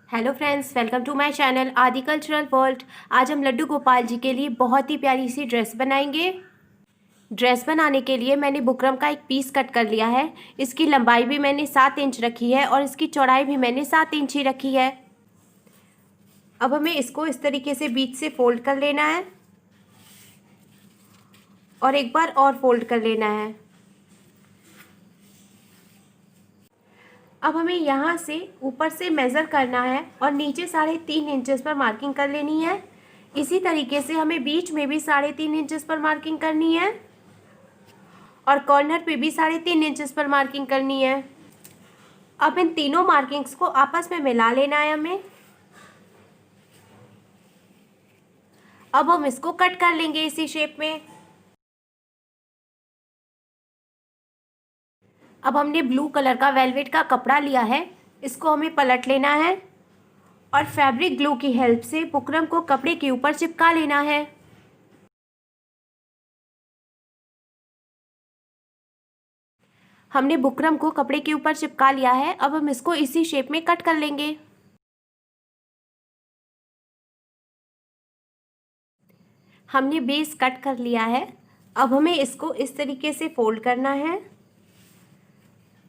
Hello friends, welcome to my channel Aadi cultural world. आज हम लड्डू गोपाल जी के लिए बहुत ही प्यारी सी ड्रेस बनाएंगे। ड्रेस बनाने के लिए मैंने बुकरम का एक पीस कट कर लिया है। इसकी लंबाई भी मैंने 7 इंच रखी है और इसकी चौड़ाई भी मैंने 7 इंच ही रखी है। अब हमें इसको इस तरीके से बीच से फोल्ड कर लेना है और एक बार और फोल्ड कर लेना है। अब हमें यहाँ से ऊपर से मेज़र करना है और नीचे 3.5 इंचेस पर मार्किंग कर लेनी है। इसी तरीके से हमें बीच में भी 3.5 इंचेस पर मार्किंग करनी है और कॉर्नर पे भी 3.5 इंचेस पर मार्किंग करनी है। अब इन तीनों मार्किंग्स को आपस में मिला लेना है हमें। अब हम इसको कट कर लेंगे इसी शेप में। अब हमने ब्लू कलर का वेलवेट का कपड़ा लिया है, इसको हमें पलट लेना है और फैब्रिक ग्लू की हेल्प से बुकरम को कपड़े के ऊपर चिपका लेना है। हमने बुकरम को कपड़े के ऊपर चिपका लिया है। अब हम इसको इसी शेप में कट कर लेंगे। हमने बेस कट कर लिया है। अब हमें इसको इस तरीके से फोल्ड करना है,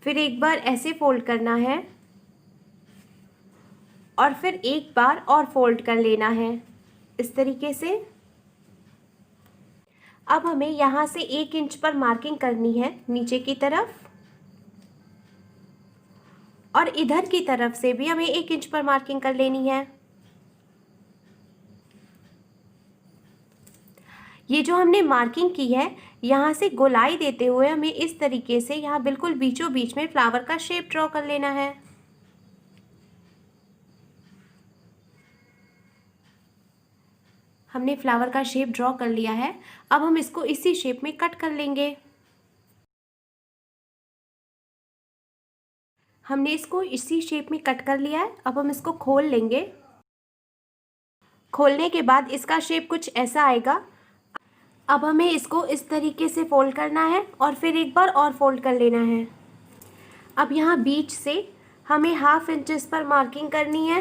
फिर एक बार ऐसे फोल्ड करना है और फिर एक बार और फोल्ड कर लेना है इस तरीके से। अब हमें यहाँ से 1 इंच पर मार्किंग करनी है नीचे की तरफ और इधर की तरफ से भी हमें 1 इंच पर मार्किंग कर लेनी है। ये जो हमने मार्किंग की है, यहाँ से गोलाई देते हुए हमें इस तरीके से यहाँ बिल्कुल बीचों बीच में फ्लावर का शेप ड्रॉ कर लेना है। हमने फ्लावर का शेप ड्रॉ कर लिया है। अब हम इसको इसी शेप में कट कर लेंगे। हमने इसको इसी शेप में कट कर लिया है। अब हम इसको खोल लेंगे। खोलने के बाद इसका शेप कुछ ऐसा आएगा। अब हमें इसको इस तरीके से फोल्ड करना है और फिर एक बार और फोल्ड कर लेना है। अब यहाँ बीच से हमें 1/2 इंचेस पर मार्किंग करनी है।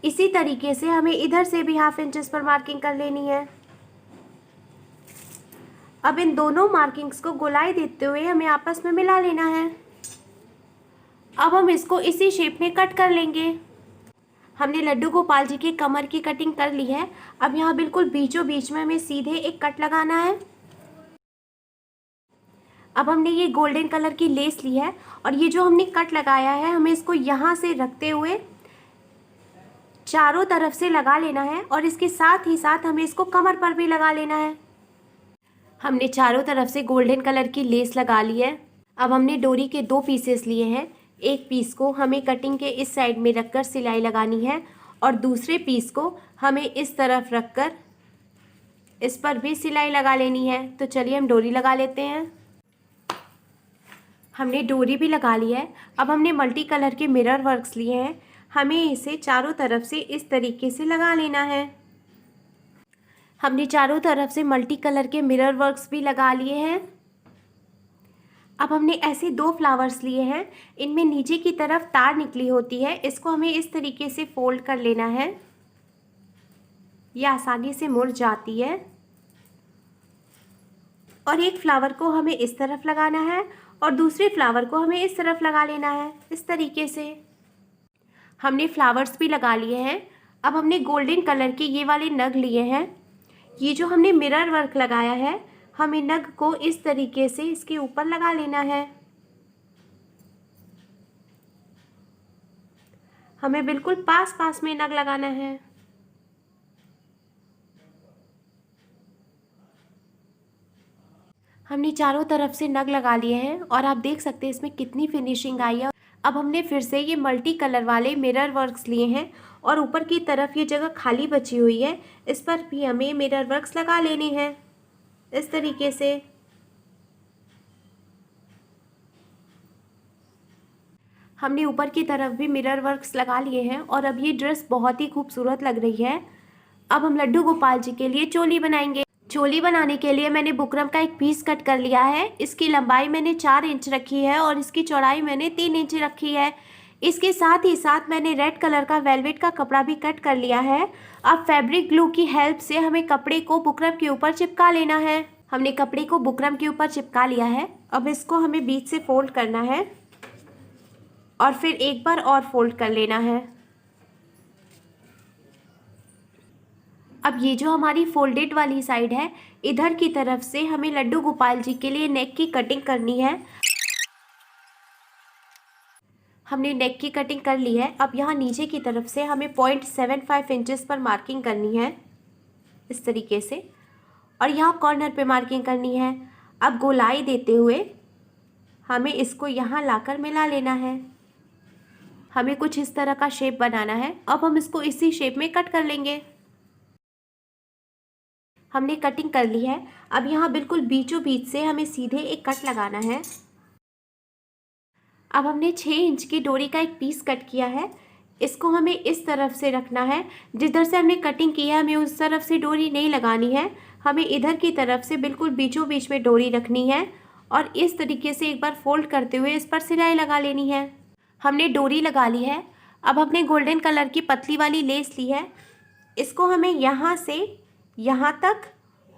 इसी तरीके से हमें इधर से भी 1/2 इंचेस पर मार्किंग कर लेनी है। अब इन दोनों मार्किंग्स को गोलाई देते हुए हमें आपस में मिला लेना है। अब हम इसको इसी शेप में कट कर लेंगे। हमने लड्डू गोपाल जी के कमर की कटिंग कर ली है। अब यहाँ बिल्कुल बीचों बीच में हमें सीधे एक कट लगाना है। अब हमने ये गोल्डन कलर की लेस ली है और ये जो हमने कट लगाया है, हमें इसको यहाँ से रखते हुए चारों तरफ से लगा लेना है और इसके साथ ही साथ हमें इसको कमर पर भी लगा लेना है। हमने चारों तरफ से गोल्डन कलर की लेस लगा ली है। अब हमने डोरी के 2 पीसेस लिए हैं। एक पीस को हमें कटिंग के इस साइड में रखकर सिलाई लगानी है और दूसरे पीस को हमें इस तरफ रखकर इस पर भी सिलाई लगा लेनी है। तो चलिए हम डोरी लगा लेते हैं। हमने डोरी भी लगा ली है। अब हमने मल्टी कलर के मिरर वर्क्स लिए हैं, हमें इसे चारों तरफ से इस तरीके से लगा लेना है। हमने चारों तरफ से मल्टी कलर के मिरर वर्क्स भी लगा लिए हैं। अब हमने ऐसे 2 फ्लावर्स लिए हैं, इनमें नीचे की तरफ तार निकली होती है, इसको हमें इस तरीके से फोल्ड कर लेना है। यह आसानी से मुड़ जाती है और एक फ्लावर को हमें इस तरफ लगाना है और दूसरे फ्लावर को हमें इस तरफ लगा लेना है इस तरीके से। हमने फ्लावर्स भी लगा लिए हैं। अब हमने गोल्डन कलर के ये वाले नग लिए हैं। ये जो हमने मिरर वर्क लगाया है, हमें नग को इस तरीके से इसके ऊपर लगा लेना है। हमें बिल्कुल पास पास में नग लगाना है। हमने चारों तरफ से नग लगा लिए हैं और आप देख सकते हैं इसमें कितनी फिनिशिंग आई है। अब हमने फिर से ये मल्टी कलर वाले मिरर वर्क्स लिए हैं और ऊपर की तरफ ये जगह खाली बची हुई है, इस पर भी हमें मिरर वर्क्स लगा लेने हैं इस तरीके से। हमने ऊपर की तरफ भी मिरर वर्क्स लगा लिए हैं और अब ये ड्रेस बहुत ही खूबसूरत लग रही है। अब हम लड्डू गोपाल जी के लिए चोली बनाएंगे। चोली बनाने के लिए मैंने बुकरम का एक पीस कट कर लिया है। इसकी लंबाई मैंने 4 इंच रखी है और इसकी चौड़ाई मैंने 3 इंच रखी है। इसके साथ ही साथ मैंने रेड कलर का वेलवेट का कपड़ा भी कट कर लिया है। अब फैब्रिक ग्लू की हेल्प से हमें कपड़े को बुकरम के ऊपर चिपका लेना है। हमने कपड़े को बुकरम के ऊपर चिपका लिया है। अब इसको हमें बीच से फोल्ड करना है और फिर एक बार और फोल्ड कर लेना है। अब ये जो हमारी फोल्डेड वाली साइड है, इधर की तरफ से हमें लड्डू गोपाल जी के लिए नेक की कटिंग करनी है। हमने नेक की कटिंग कर ली है। अब यहाँ नीचे की तरफ से हमें 0.75 इंचेस पर मार्किंग करनी है इस तरीके से, और यहाँ कॉर्नर पे मार्किंग करनी है। अब गोलाई देते हुए हमें इसको यहाँ लाकर मिला लेना है। हमें कुछ इस तरह का शेप बनाना है। अब हम इसको इसी शेप में कट कर लेंगे। हमने कटिंग कर ली है। अब यहाँ बिल्कुल बीचों बीच से हमें सीधे एक कट लगाना है। अब हमने 6 इंच की डोरी का एक पीस कट किया है। इसको हमें इस तरफ से रखना है। जिधर से हमने कटिंग की है हमें उस तरफ से डोरी नहीं लगानी है। हमें इधर की तरफ से बिल्कुल बीचों बीच में डोरी रखनी है और इस तरीके से एक बार फोल्ड करते हुए इस पर सिलाई लगा लेनी है। हमने डोरी लगा ली है। अब हमने गोल्डन कलर की पतली वाली लेस ली है। इसको हमें यहाँ से यहाँ तक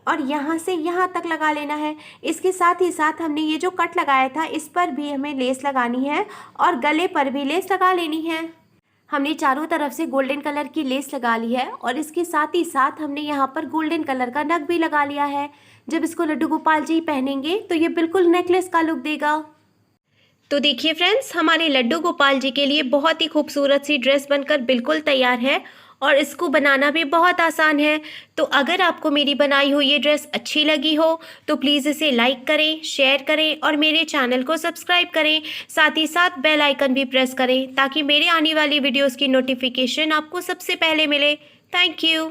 और यहाँ से यहाँ तक लगा लेना है। इसके साथ ही साथ हमने ये जो कट लगाया था इस पर भी हमें लेस लगानी है और गले पर भी लेस लगा लेनी है। हमने चारों तरफ से गोल्डन कलर की लेस लगा ली है और इसके साथ ही साथ हमने यहाँ पर गोल्डन कलर का नग भी लगा लिया है। जब इसको लड्डू गोपाल जी पहनेंगे तो ये बिल्कुल नेकलेस का लुक देगा। तो देखिए फ्रेंड्स, हमारे लड्डू गोपाल जी के लिए बहुत ही खूबसूरत सी ड्रेस बनकर बिल्कुल तैयार है और इसको बनाना भी बहुत आसान है। तो अगर आपको मेरी बनाई हुई ये ड्रेस अच्छी लगी हो तो प्लीज़ इसे लाइक करें, शेयर करें और मेरे चैनल को सब्सक्राइब करें। साथ ही साथ बेल आइकन भी प्रेस करें ताकि मेरे आने वाली वीडियोस की नोटिफिकेशन आपको सबसे पहले मिले। Thank you.